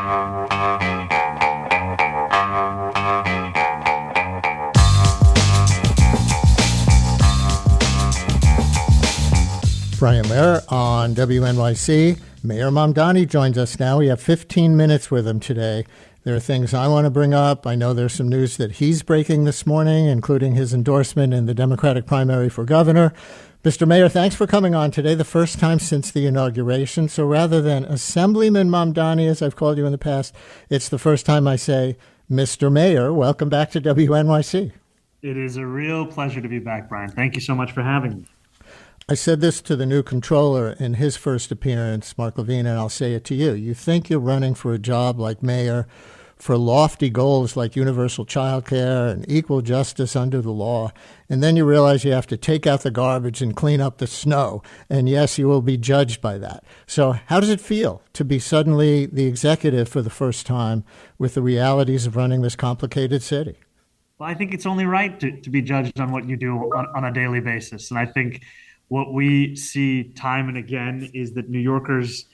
Brian Lehrer on WNYC. Mayor Mamdani joins us now. We have 15 minutes with him today. There are things I want to bring up. I know there's some news that he's breaking this morning, including his endorsement in the Democratic primary for governor. Mr. Mayor, thanks for coming on today, the first time since the inauguration. So rather than Assemblyman Mamdani, as I've called you in the past, it's the first time I say, Mr. Mayor, welcome back to WNYC. It is a real pleasure to be back, Brian. Thank you so much for having me. I said this to the new controller in his first appearance, Mark Levine, and I'll say it to you. You think you're running for a job like mayor for lofty goals like universal child care and equal justice under the law, and then you realize you have to take out the garbage and clean up the snow. And yes, you will be judged by that. So how does it feel to be suddenly the executive for the first time with the realities of running this complicated city? Well, I think it's only right to be judged on what you do on a daily basis. And I think what we see time and again is that New Yorkers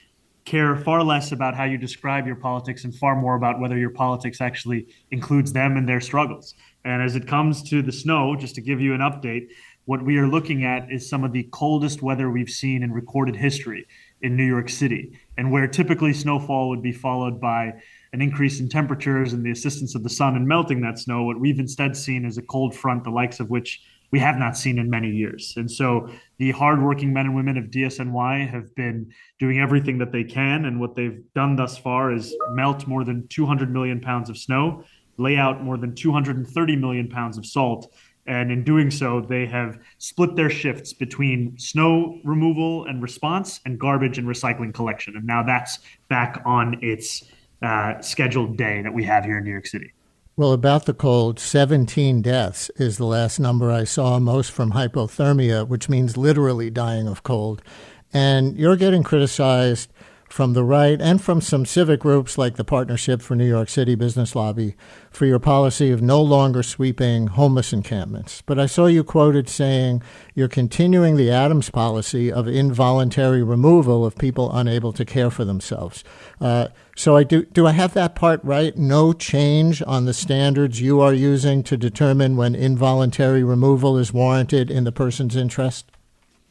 care far less about how you describe your politics and far more about whether your politics actually includes them and their struggles. And as it comes to the snow, just to give you an update, what we are looking at is some of the coldest weather we've seen in recorded history in New York City. And where typically snowfall would be followed by an increase in temperatures and the assistance of the sun in melting that snow, what we've instead seen is a cold front, the likes of which we have not seen in many years. And so the hardworking men and women of DSNY have been doing everything that they can. And what they've done thus far is melt more than 200 million pounds of snow, lay out more than 230 million pounds of salt. And in doing so, they have split their shifts between snow removal and response and garbage and recycling collection. And now that's back on its scheduled day that we have here in New York City. Well, about the cold, 17 deaths is the last number I saw, most from hypothermia, which means literally dying of cold. And you're getting criticized from the right and from some civic groups like the Partnership for New York City Business Lobby for your policy of no longer sweeping homeless encampments. But I saw you quoted saying you're continuing the Adams policy of involuntary removal of people unable to care for themselves. So do I have that part right? No change on the standards you are using to determine when involuntary removal is warranted in the person's interest?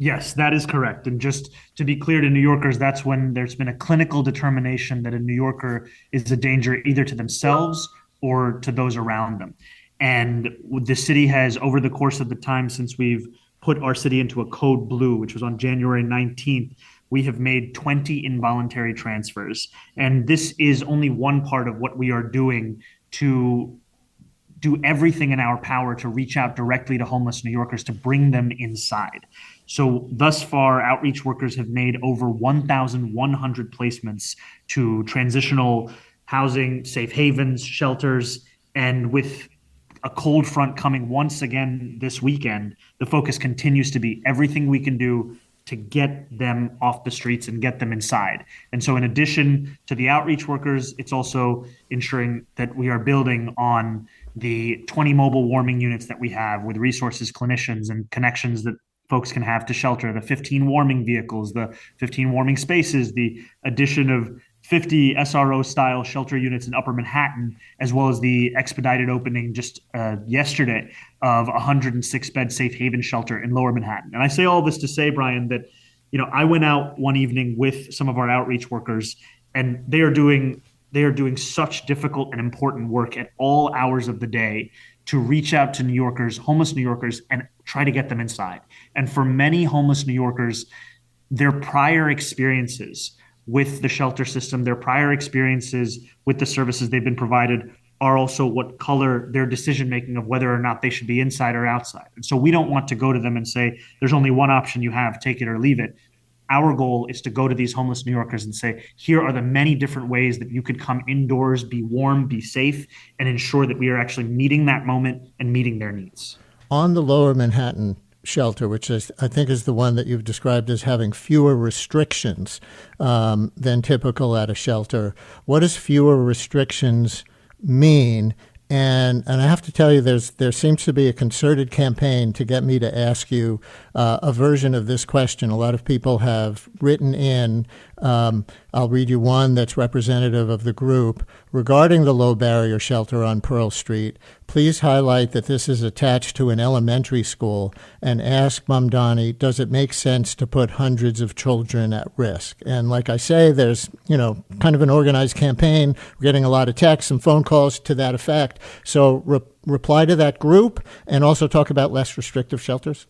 Yes, that is correct. And just to be clear to New Yorkers, that's when there's been a clinical determination that a New Yorker is a danger either to themselves or to those around them. And the city has, over the course of the time since we've put our city into a code blue, which was on January 19th, we have made 20 involuntary transfers. And this is only one part of what we are doing to do everything in our power to reach out directly to homeless New Yorkers to bring them inside. So thus far, outreach workers have made over 1,100 placements to transitional housing, safe havens, shelters, and with a cold front coming once again this weekend, the focus continues to be everything we can do to get them off the streets and get them inside. And so in addition to the outreach workers, it's also ensuring that we are building on the 20 mobile warming units that we have with resources, clinicians, and connections that folks can have to shelter, the 15 warming vehicles, the 15 warming spaces, the addition of 50 SRO-style shelter units in Upper Manhattan, as well as the expedited opening just yesterday of a 106-bed safe haven shelter in Lower Manhattan. And I say all this to say, Brian, that I went out one evening with some of our outreach workers, and they are doing such difficult and important work at all hours of the day to reach out to New Yorkers, homeless New Yorkers, and try to get them inside. And for many homeless New Yorkers, their prior experiences with the shelter system, their prior experiences with the services they've been provided are also what color their decision-making of whether or not they should be inside or outside. And so we don't want to go to them and say, there's only one option you have, take it or leave it. Our goal is to go to these homeless New Yorkers and say, here are the many different ways that you could come indoors, be warm, be safe, and ensure that we are actually meeting that moment and meeting their needs. On the Lower Manhattan shelter, which I think is the one that you've described as having fewer restrictions than typical at a shelter, what does fewer restrictions mean? And I have to tell you, there seems to be a concerted campaign to get me to ask you a version of this question. A lot of people have written in I'll read you one that's representative of the group. Regarding the low barrier shelter on Pearl Street, please highlight that this is attached to an elementary school and ask Mamdani, does it make sense to put hundreds of children at risk? And like I say, there's, kind of an organized campaign. We're getting a lot of texts and phone calls to that effect. So reply to that group and also talk about less restrictive shelters.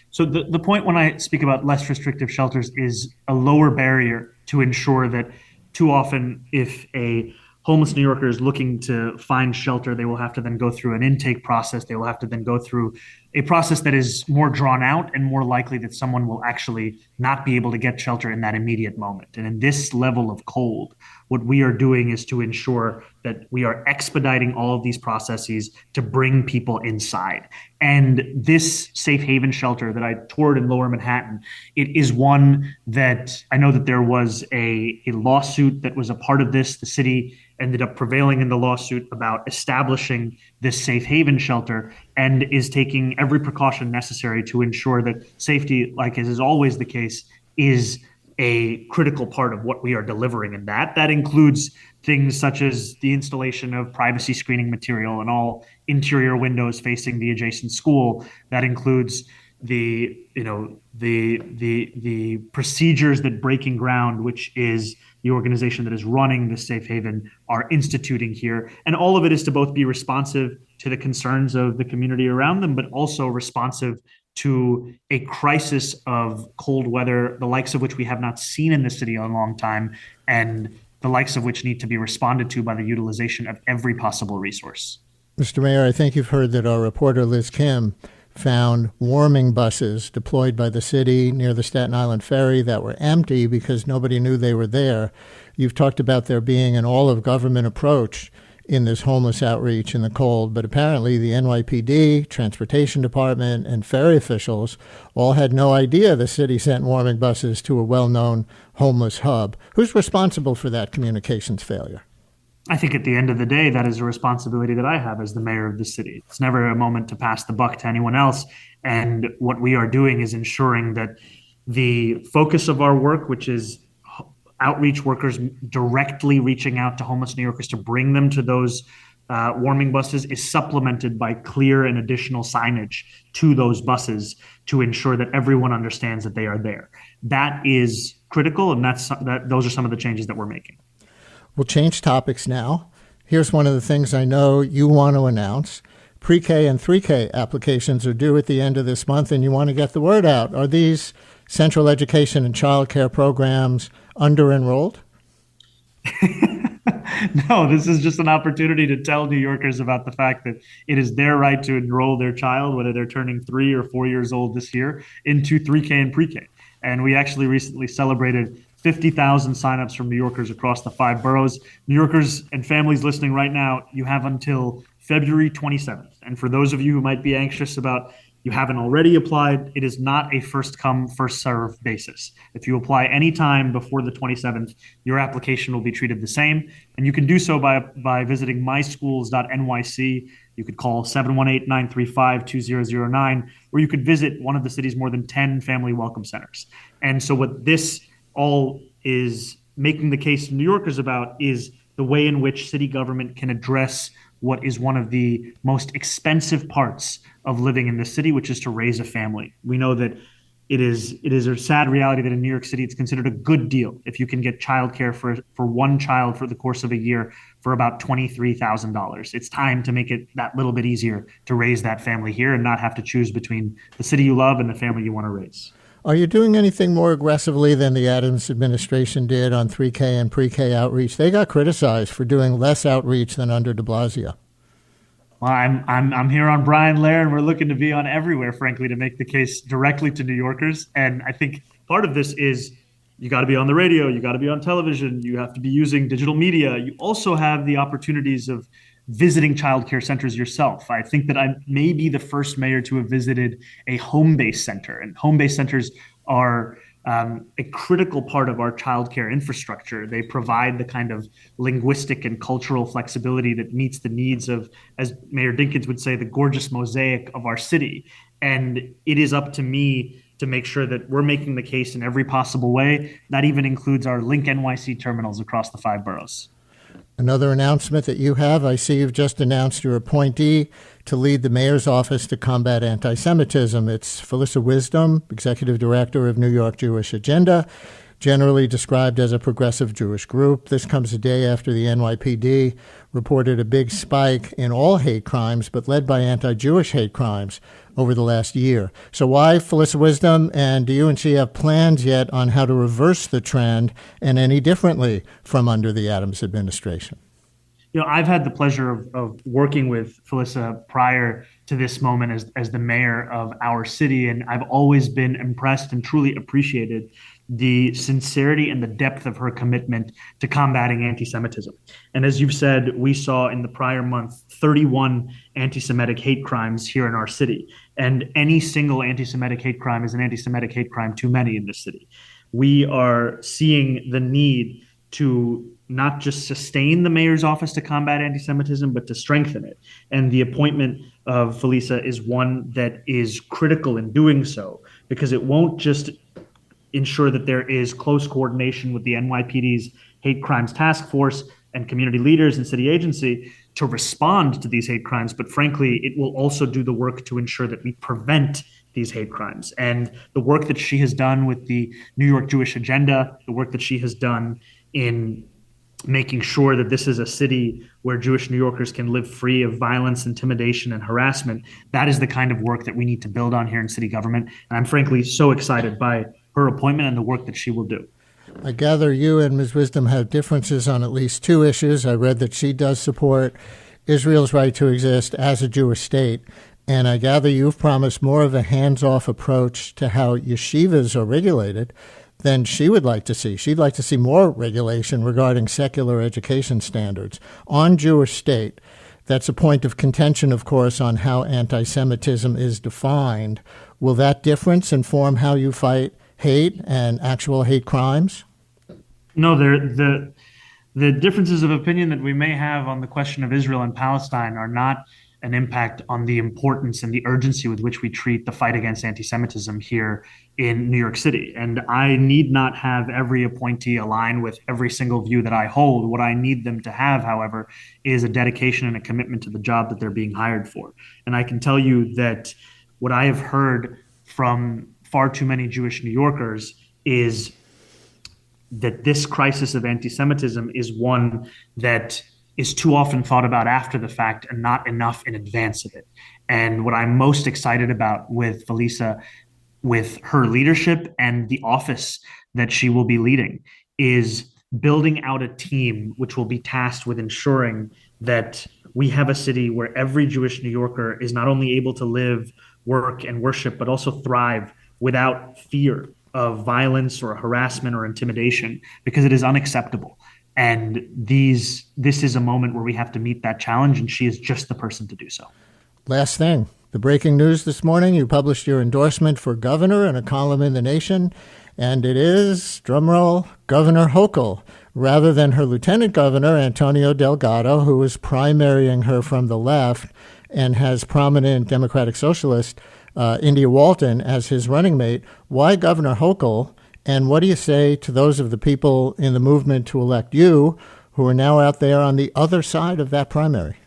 So the point when I speak about less restrictive shelters is a lower barrier to ensure that too often if a homeless New Yorker is looking to find shelter, they will have to then go through an intake process. They will have to then go through a process that is more drawn out and more likely that someone will actually not be able to get shelter in that immediate moment. And in this level of cold, what we are doing is to ensure that we are expediting all of these processes to bring people inside. And this safe haven shelter that I toured in Lower Manhattan, it is one that I know that there was a lawsuit that was a part of this. The city ended up prevailing in the lawsuit about establishing this safe haven shelter and is taking every precaution necessary to ensure that safety, like as is always the case, is a critical part of what we are delivering. And that includes things such as the installation of privacy screening material in all interior windows facing the adjacent school. That includes the procedures that Breaking Ground, which is the organization that is running the safe haven, are instituting here. And all of it is to both be responsive to the concerns of the community around them, but also responsive to a crisis of cold weather, the likes of which we have not seen in the city in a long time, and the likes of which need to be responded to by the utilization of every possible resource. Mr. Mayor, I think you've heard that our reporter Liz Kim found warming buses deployed by the city near the Staten Island ferry that were empty because nobody knew they were there. You've talked about there being an all-of-government approach in this homeless outreach in the cold, but apparently the NYPD, Transportation Department, and ferry officials all had no idea the city sent warming buses to a well-known homeless hub. Who's responsible for that communications failure? I think at the end of the day, that is a responsibility that I have as the mayor of the city. It's never a moment to pass the buck to anyone else. And what we are doing is ensuring that the focus of our work, which is outreach workers directly reaching out to homeless New Yorkers to bring them to those warming buses, is supplemented by clear and additional signage to those buses to ensure that everyone understands that they are there. That is critical, and those are some of the changes that we're making. We'll change topics now. Here's one of the things I know you want to announce. Pre-K and 3K applications are due at the end of this month, and you want to get the word out. Are these central education and child care programs under-enrolled? No, this is just an opportunity to tell New Yorkers about the fact that it is their right to enroll their child, whether they're turning 3 or 4 years old this year, into 3K and pre-K. And we actually recently celebrated 50,000 signups from New Yorkers across the 5 boroughs. New Yorkers and families listening right now, you have until February 27th. And for those of you who might be anxious about you haven't already applied, it is not a first come, first serve basis. If you apply anytime before the 27th, your application will be treated the same. And you can do so by visiting myschools.nyc. You could call 718-935-2009, or you could visit one of the city's more than 10 family welcome centers. And so what this all is making the case to New Yorkers about is the way in which city government can address what is one of the most expensive parts of living in the city, which is to raise a family. We know that it is a sad reality that in New York City, it's considered a good deal if you can get childcare for one child for the course of a year for about $23,000. It's time to make it that little bit easier to raise that family here and not have to choose between the city you love and the family you want to raise. Are you doing anything more aggressively than the Adams administration did on 3K and pre-K outreach? They got criticized for doing less outreach than under de Blasio. Well, I'm here on Brian Lair, and we're looking to be on everywhere, frankly, to make the case directly to New Yorkers. And I think part of this is you got to be on the radio, you got to be on television, you have to be using digital media. You also have the opportunities of visiting childcare centers yourself. I think that I may be the first mayor to have visited a home-based center, and home-based centers are a critical part of our childcare infrastructure. They provide the kind of linguistic and cultural flexibility that meets the needs of, as Mayor Dinkins would say, the gorgeous mosaic of our city. And it is up to me to make sure that we're making the case in every possible way. That even includes our Link NYC terminals across the 5 boroughs. Another announcement that you have, I see you've just announced your appointee to lead the mayor's office to combat anti-Semitism. It's Felissa Wisdom, executive director of New York Jewish Agenda, generally described as a progressive Jewish group. This comes a day after the NYPD reported a big spike in all hate crimes, but led by anti-Jewish hate crimes over the last year. So why Felissa Wisdom, and do you and she have plans yet on how to reverse the trend and any differently from under the Adams administration? I've had the pleasure of working with Felissa prior to this moment as the mayor of our city, and I've always been impressed and truly appreciated the sincerity and the depth of her commitment to combating anti-Semitism. And as you've said, we saw in the prior month 31 anti-Semitic hate crimes here in our city. And any single anti-Semitic hate crime is an anti-Semitic hate crime too many in this city. We are seeing the need to not just sustain the mayor's office to combat anti-Semitism, but to strengthen it. And the appointment of Felissa is one that is critical in doing so, because it won't just ensure that there is close coordination with the NYPD's hate crimes task force and community leaders and city agency to respond to these hate crimes, but frankly, it will also do the work to ensure that we prevent these hate crimes. And the work that she has done with the New York Jewish Agenda, the work that she has done in making sure that this is a city where Jewish New Yorkers can live free of violence, intimidation, and harassment, that is the kind of work that we need to build on here in city government. And I'm frankly so excited by her appointment and the work that she will do. I gather you and Ms. Wisdom have differences on at least two issues. I read that she does support Israel's right to exist as a Jewish state, and I gather you've promised more of a hands-off approach to how yeshivas are regulated than she would like to see. She'd like to see more regulation regarding secular education standards on Jewish state. That's a point of contention, of course, on how anti-Semitism is defined. Will that difference inform how you fight hate and actual hate crimes? No, the differences of opinion that we may have on the question of Israel and Palestine are not an impact on the importance and the urgency with which we treat the fight against anti-Semitism here in New York City. And I need not have every appointee align with every single view that I hold. What I need them to have, however, is a dedication and a commitment to the job that they're being hired for. And I can tell you that what I have heard from far too many Jewish New Yorkers is that this crisis of anti-Semitism is one that is too often thought about after the fact and not enough in advance of it. And what I'm most excited about with Felissa, with her leadership and the office that she will be leading, is building out a team which will be tasked with ensuring that we have a city where every Jewish New Yorker is not only able to live, work, and worship, but also thrive without fear of violence or harassment or intimidation, because it is unacceptable. And this is a moment where we have to meet that challenge, and she is just the person to do so. Last thing, the breaking news this morning, you published your endorsement for governor in a column in The Nation, and it is, drumroll, Governor Hochul, rather than her lieutenant governor, Antonio Delgado, who is primarying her from the left and has prominent Democratic Socialist India Walton as his running mate. Why Governor Hochul? And what do you say to those of the people in the movement to elect you who are now out there on the other side of that primary?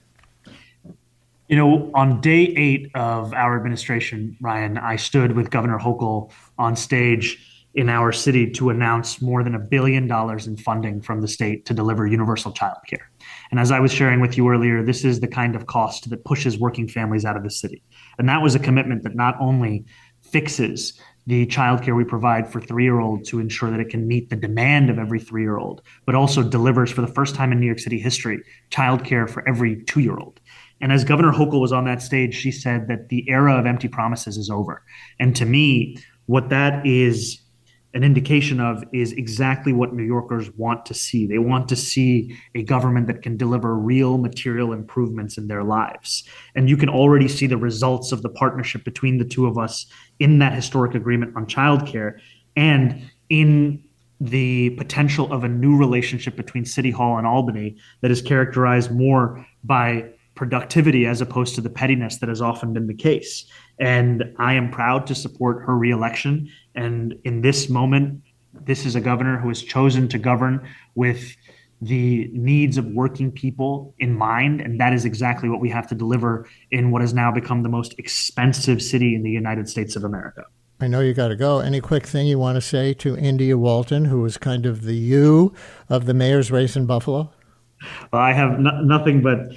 On day 8 of our administration, Ryan, I stood with Governor Hochul on stage in our city to announce more than $1 billion in funding from the state to deliver universal childcare. And as I was sharing with you earlier, this is the kind of cost that pushes working families out of the city. And that was a commitment that not only fixes the childcare we provide for 3-year-olds to ensure that it can meet the demand of every 3-year-old, but also delivers for the first time in New York City history, childcare for every 2-year-old. And as Governor Hochul was on that stage, she said that the era of empty promises is over. And to me, what that is an indication of is exactly what New Yorkers want to see. They want to see a government that can deliver real material improvements in their lives. And you can already see the results of the partnership between the two of us in that historic agreement on childcare and in the potential of a new relationship between City Hall and Albany that is characterized more by productivity as opposed to the pettiness that has often been the case. And I am proud to support her reelection. And in this moment, this is a governor who has chosen to govern with the needs of working people in mind. And that is exactly what we have to deliver in what has now become the most expensive city in the United States of America. I know you got to go. Any quick thing you want to say to India Walton, who was kind of the you of the mayor's race in Buffalo? Well, I have nothing but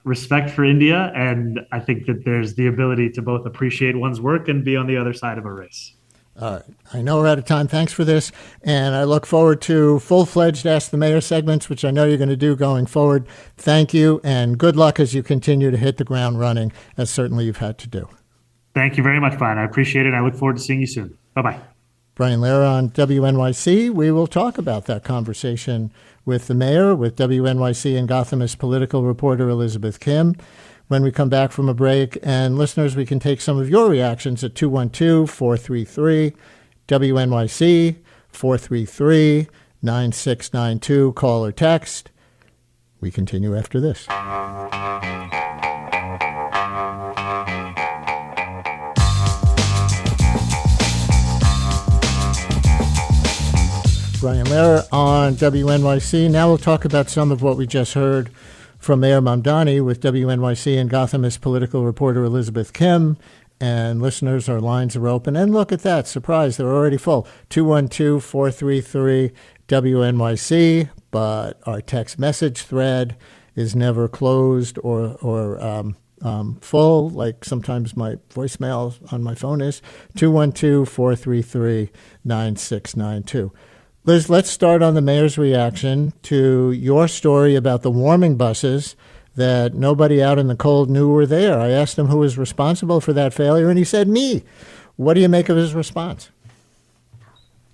respect for India, and I think that there's the ability to both appreciate one's work and be on the other side of a race. All right. I know we're out of time. Thanks for this. And I look forward to full-fledged Ask the Mayor segments, which I know you're going to do going forward. Thank you, and good luck as you continue to hit the ground running, as certainly you've had to do. Thank you very much, Brian. I appreciate it. I look forward to seeing you soon. Bye-bye. Brian Lehrer on WNYC. We will talk about that conversation with the mayor, with WNYC and Gothamist political reporter Elizabeth Kim when we come back from a break. And listeners, we can take some of your reactions at 212-433-WNYC, 433-9692. Call or text. We continue after this. Brian Lehrer on WNYC. Now we'll talk about some of what we just heard from Mayor Mamdani with WNYC and Gothamist political reporter Elizabeth Kim. And listeners, our lines are open. And look at that. Surprise, they're already full. 212-433-WNYC. But our text message thread is never closed or full, like sometimes my voicemail on my phone is. 212-433-9692. Liz, let's start on the mayor's reaction to your story about the warming buses that nobody out in the cold knew were there. I asked him who was responsible for that failure, and he said me. What do you make of his response?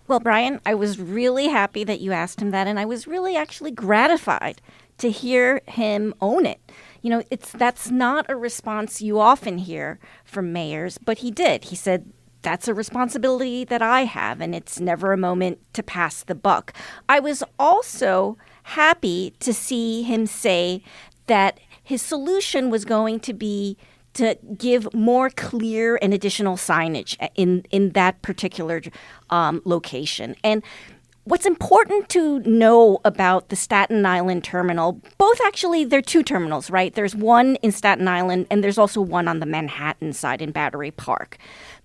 Well, Brian, I was really happy that you asked him that, and I was really actually gratified to hear him own it. You know, that's not a response you often hear from mayors, but he did. He said, that's a responsibility that I have, and it's never a moment to pass the buck. I was also happy to see him say that his solution was going to be to give more clear and additional signage in that particular location. And what's important to know about the Staten Island terminal, both actually, they're two terminals, right? There's one in Staten Island, and there's also one on the Manhattan side in Battery Park.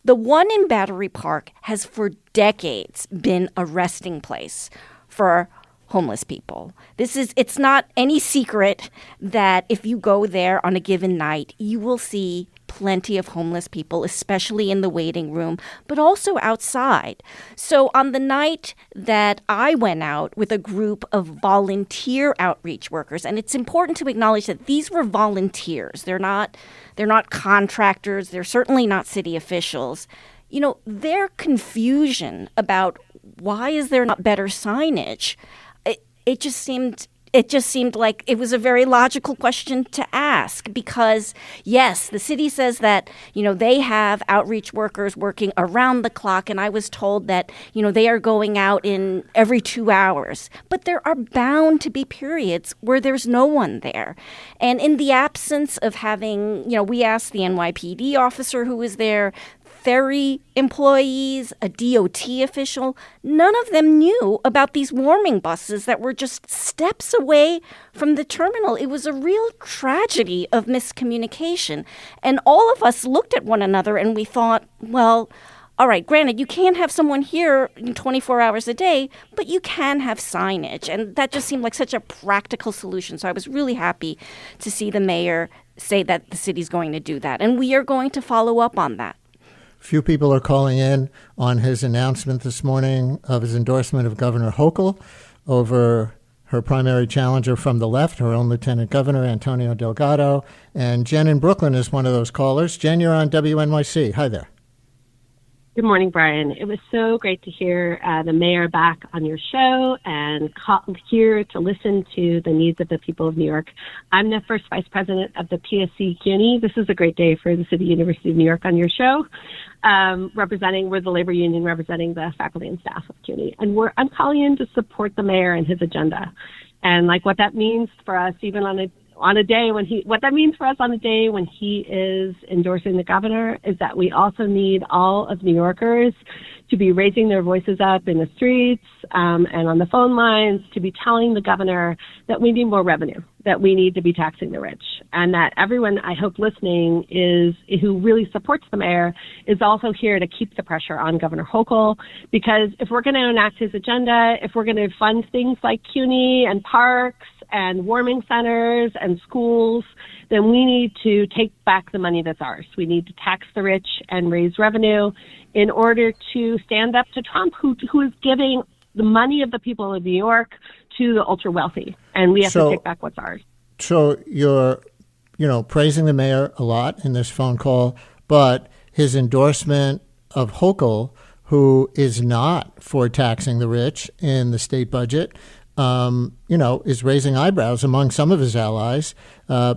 The one in Battery Park has for decades been a resting place for homeless people. It's not any secret that if you go there on a given night, you will see plenty of homeless people, especially in the waiting room, but also outside. So on the night that I went out with a group of volunteer outreach workers, and it's important to acknowledge that these were volunteers. They're not contractors. They're certainly not city officials. You know, their confusion about why is there not better signage, it just seemed like it was a very logical question to ask because, yes, the city says that, you know, they have outreach workers working around the clock. And I was told that, you know, they are going out in every 2 hours. But there are bound to be periods where there's no one there. And in the absence of having, you know, we asked the NYPD officer who was there, ferry employees, a DOT official, none of them knew about these warming buses that were just steps away from the terminal. It was a real tragedy of miscommunication. And all of us looked at one another and we thought, well, all right, granted, you can't have someone here 24 hours a day, but you can have signage. And that just seemed like such a practical solution. So I was really happy to see the mayor say that the city's going to do that. And we are going to follow up on that. Few people are calling in on his announcement this morning of his endorsement of Governor Hochul over her primary challenger from the left, her own Lieutenant Governor, Antonio Delgado. And Jen in Brooklyn is one of those callers. Jen, you're on WNYC. Hi there. Good morning, Brian. It was so great to hear the mayor back on your show and here to listen to the needs of the people of New York. I'm the first vice president of the PSC CUNY. This is a great day for the City University of New York on your show. We're the labor union representing the faculty and staff of CUNY. And I'm calling in to support the mayor and his agenda. And like what that means for us, even on on a day when what that means for us on a day when he is endorsing the governor is that we also need all of New Yorkers to be raising their voices up in the streets and on the phone lines to be telling the governor that we need more revenue, that we need to be taxing the rich, and that everyone, I hope, listening who really supports the mayor is also here to keep the pressure on Governor Hochul, because if we're going to enact his agenda, if we're going to fund things like CUNY and parks and warming centers and schools, then we need to take back the money that's ours. We need to tax the rich and raise revenue in order to stand up to Trump, who is giving the money of the people of New York to the ultra wealthy, and we have to take back what's ours. So you're, praising the mayor a lot in this phone call, but his endorsement of Hochul, who is not for taxing the rich in the state budget, is raising eyebrows among some of his allies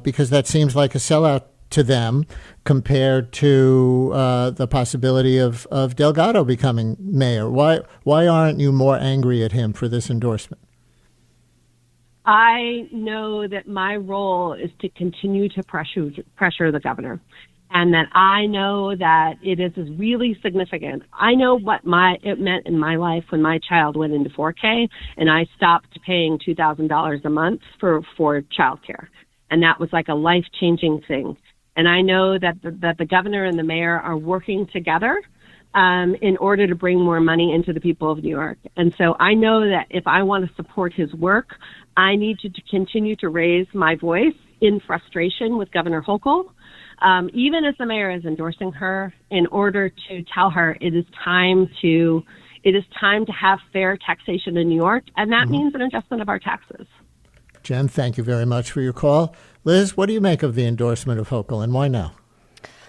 because that seems like a sellout to them compared to the possibility of Delgado becoming mayor. Why aren't you more angry at him for this endorsement? I know that my role is to continue to pressure the governor, and that I know that it is really significant. I know what it meant in my life when my child went into 4K and I stopped paying $2,000 a month for childcare, and that was like a life-changing thing. And I know that the governor and the mayor are working together in order to bring more money into the people of New York. And so I know that if I want to support his work, I need to continue to raise my voice in frustration with Governor Hochul, even as the mayor is endorsing her, in order to tell her it is time to have fair taxation in New York, and that means an adjustment of our taxes. Jen, thank you very much for your call. Liz, what do you make of the endorsement of Hochul, and why now?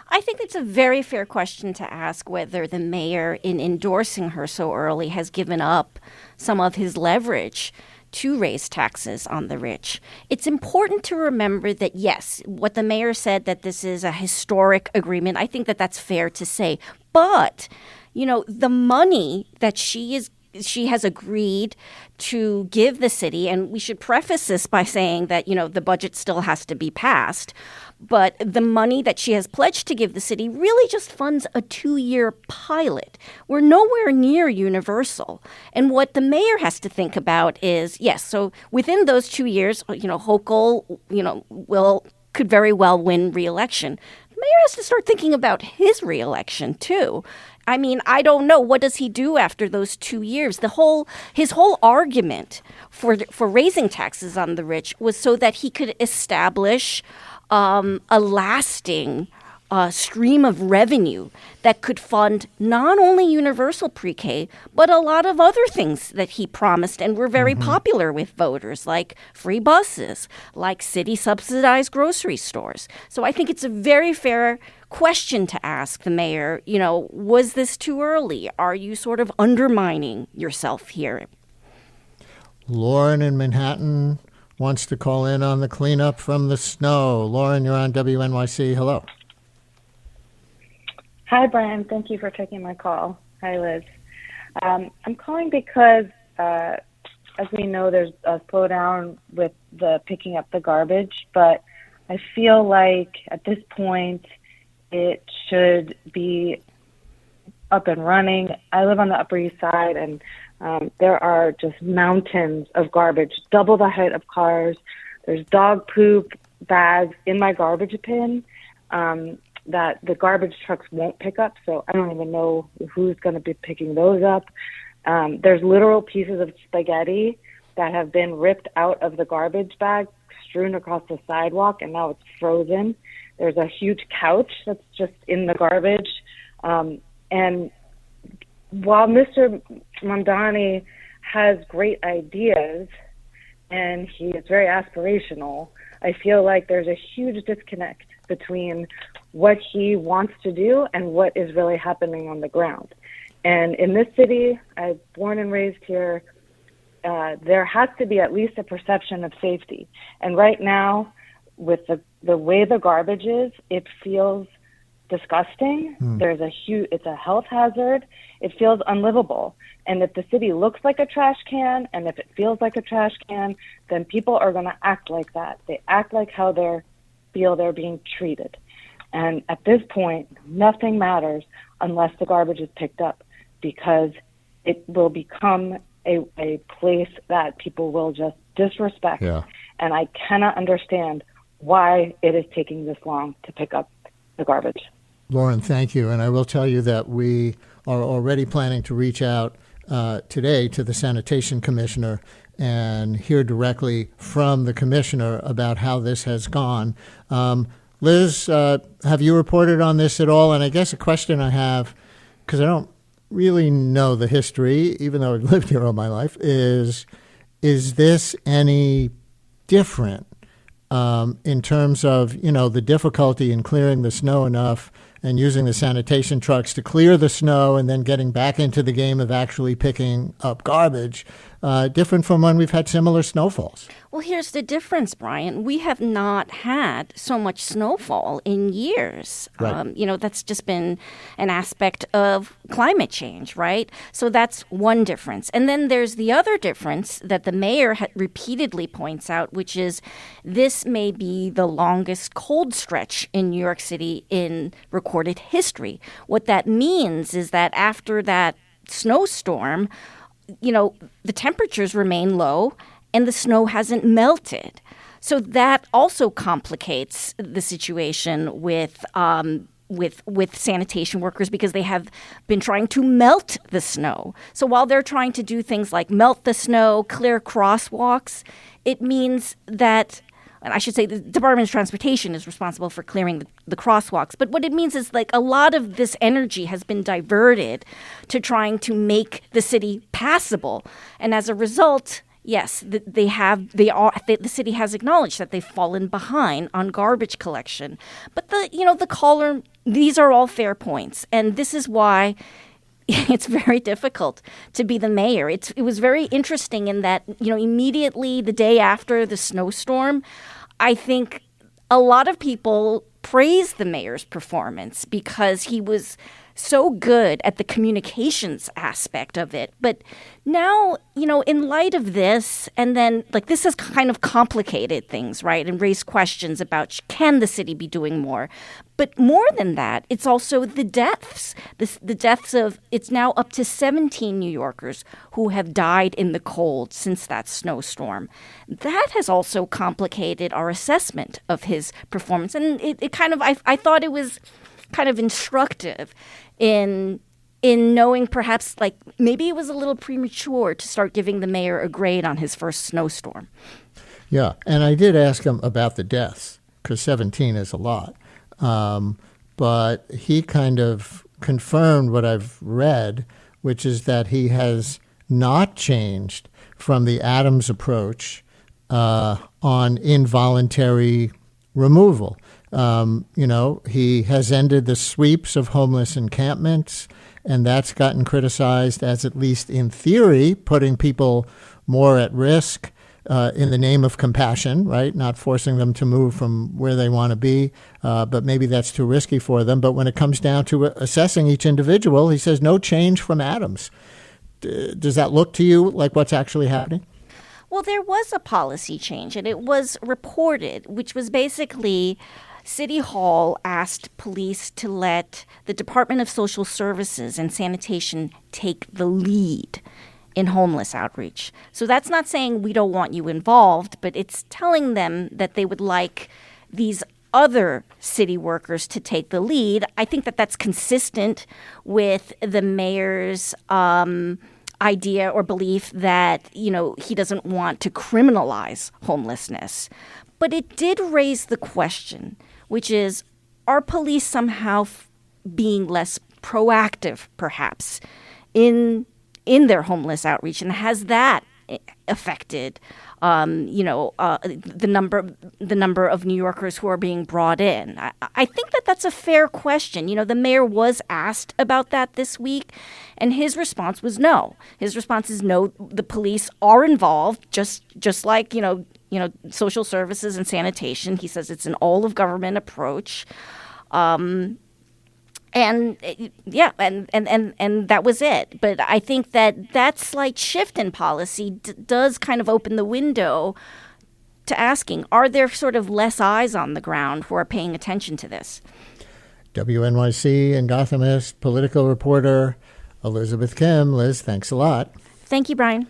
I think it's a very fair question to ask whether the mayor, in endorsing her so early, has given up some of his leverage to raise taxes on the rich. It's important to remember that, yes, what the mayor said, that this is a historic agreement, I think that that's fair to say. But, the money that she has agreed to give the city, and we should preface this by saying that, the budget still has to be passed, but the money that she has pledged to give the city really just funds a 2-year pilot. We're nowhere near universal. And what the mayor has to think about is, yes, so within those 2 years, Hochul, could very well win re-election. The mayor has to start thinking about his re-election, too. I mean, I don't know. What does he do after those 2 years? His whole argument for raising taxes on the rich was so that he could establish a lasting stream of revenue that could fund not only universal pre-K, but a lot of other things that he promised and were very popular with voters, like free buses, like city-subsidized grocery stores. So I think it's a very fair question to ask the mayor, was this too early? Are you sort of undermining yourself here? Lauren in Manhattan wants to call in on the cleanup from the snow. Lauren, you're on WNYC. Hello. Hi, Brian. Thank you for taking my call. Hi, Liz. I'm calling because, as we know, there's a slowdown with the picking up the garbage, but I feel like at this point it should be up and running. I live on the Upper East Side, and there are just mountains of garbage, double the height of cars. There's dog poop bags in my garbage bin that the garbage trucks won't pick up, so I don't even know who's going to be picking those up. There's literal pieces of spaghetti that have been ripped out of the garbage bag, strewn across the sidewalk, and now it's frozen. There's a huge couch that's just in the garbage. And while Mr. Mamdani has great ideas and he is very aspirational, I feel like there's a huge disconnect between what he wants to do and what is really happening on the ground. And in this city, I'm born and raised here, there has to be at least a perception of safety. And right now, with the way the garbage is, it feels disgusting. It's a health hazard. It feels unlivable. And if the city looks like a trash can, and if it feels like a trash can, then people are going to act like that. They act like how they feel they're being treated. And at this point, nothing matters unless the garbage is picked up, because it will become a place that people will just disrespect. Yeah. And I cannot understand why it is taking this long to pick up the garbage. Lauren, thank you. And I will tell you that we are already planning to reach out today to the sanitation commissioner and hear directly from the commissioner about how this has gone. Liz, have you reported on this at all? And I guess a question I have, because I don't really know the history, even though I've lived here all my life, is this any different in terms of, the difficulty in clearing the snow enough and using the sanitation trucks to clear the snow and then getting back into the game of actually picking up garbage, different from when we've had similar snowfalls? Well, here's the difference, Brian. We have not had so much snowfall in years. Right. That's just been an aspect of climate change, right? So that's one difference. And then there's the other difference that the mayor repeatedly points out, which is this may be the longest cold stretch in New York City in recorded history. What that means is that after that snowstorm, the temperatures remain low and the snow hasn't melted. So that also complicates the situation with sanitation workers, because they have been trying to melt the snow. So while they're trying to do things like melt the snow, clear crosswalks, it means that, and I should say the Department of Transportation is responsible for clearing the crosswalks. But what it means is like a lot of this energy has been diverted to trying to make the city passable. And as a result, yes, the city has acknowledged that they've fallen behind on garbage collection. But the caller, these are all fair points. And this is why it's very difficult to be the mayor. It was very interesting in that, immediately the day after the snowstorm, I think a lot of people praised the mayor's performance because he was so good at the communications aspect of it. But now, in light of this, and then this has kind of complicated things, right? And raised questions about can the city be doing more? But more than that, it's also the deaths. The deaths of, it's now up to 17 New Yorkers who have died in the cold since that snowstorm. That has also complicated our assessment of his performance. And it kind of, I thought it was kind of instructive in knowing perhaps maybe it was a little premature to start giving the mayor a grade on his first snowstorm. Yeah, and I did ask him about the deaths, because 17 is a lot. But he kind of confirmed what I've read, which is that he has not changed from the Adams approach on involuntary removal. He has ended the sweeps of homeless encampments, and that's gotten criticized as, at least in theory, putting people more at risk in the name of compassion, right? Not forcing them to move from where they want to be, but maybe that's too risky for them. But when it comes down to assessing each individual, he says no change from Adams. Does that look to you like what's actually happening? Well, there was a policy change, and it was reported, which was basically City Hall asked police to let the Department of Social Services and Sanitation take the lead in homeless outreach. So that's not saying we don't want you involved, but it's telling them that they would like these other city workers to take the lead. I think that that's consistent with the mayor's idea or belief that, he doesn't want to criminalize homelessness. But it did raise the question, which is, are police somehow being less proactive, perhaps, in their homeless outreach? And has that affected, the number of New Yorkers who are being brought in? I think that that's a fair question. The mayor was asked about that this week, and his response was no. His response is no. The police are involved, just like social services and sanitation. He says it's an all of government approach. And and that was it. But I think that slight shift in policy does kind of open the window to asking, are there sort of less eyes on the ground who are paying attention to this? WNYC and Gothamist political reporter Elizabeth Kim. Liz, thanks a lot. Thank you, Brian.